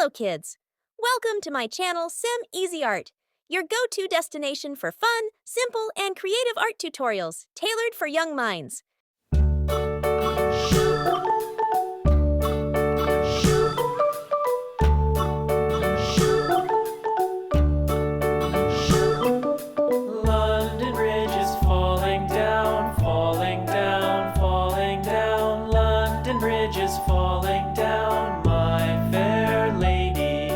Hello kids! Welcome to my channel Sim Easy Art, your go-to destination for fun, simple, and creative art tutorials tailored for young minds. London Bridge is falling down, falling down, falling down. London Bridge is falling down, my fair lady.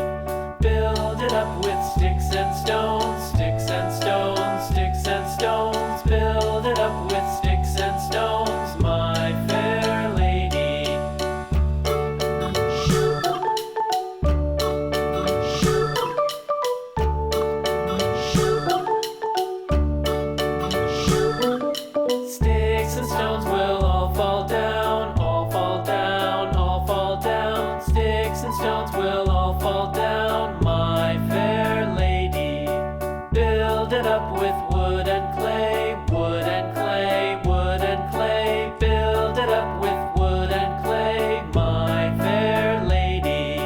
Build it up with sticks and stones, sticks and stones, sticks and stones. Build it up with sticks and stones, my fair lady. Sticks and stones will all fall down, all fall down, all fall down. Sticks and stones will all fall down, my fair lady. Build it up with wood and clay, wood and clay, wood and clay. Build it up with wood and clay, my fair lady.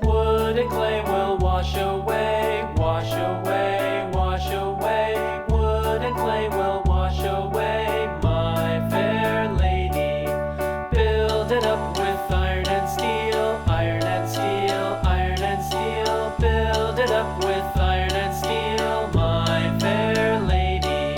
Wood and clay will wash away, wash away, wash away. Wood and clay will wash away, my fair lady. Build it up with iron and steel, iron and steel, iron and steel. Build it up with iron and steel, my fair lady.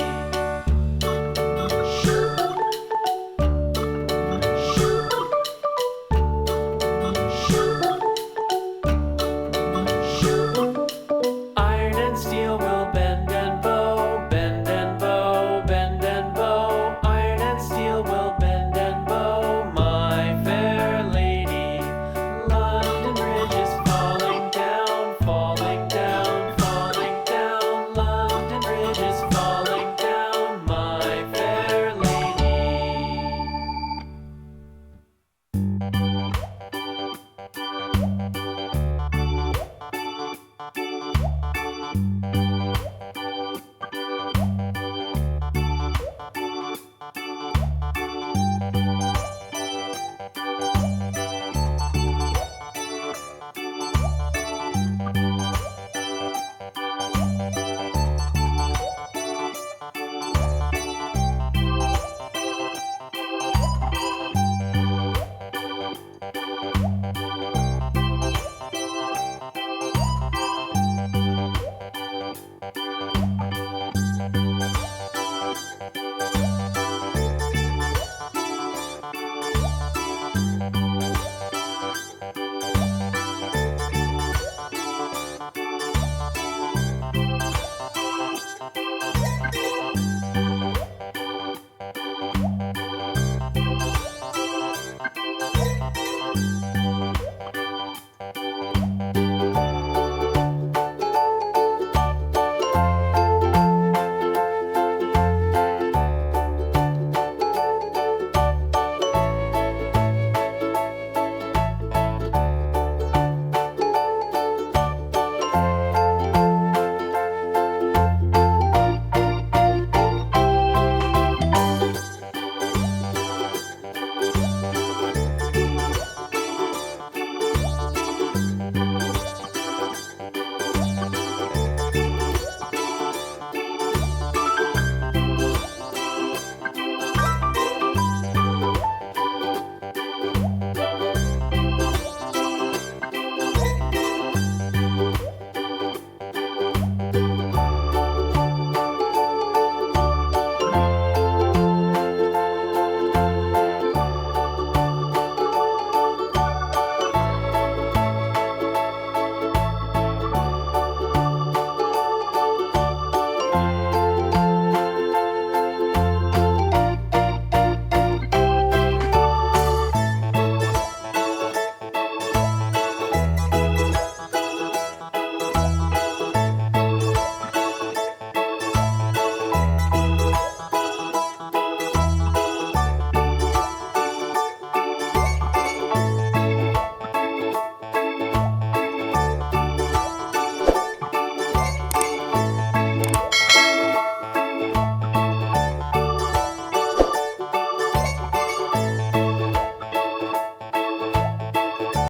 Iron and steel will bend and bow, bend and bow, bend and bow. Iron and steel will bend and bow, my fair lady. London Bridge is falling down, falling down, falling down. London Bridge is falling down, my fair lady.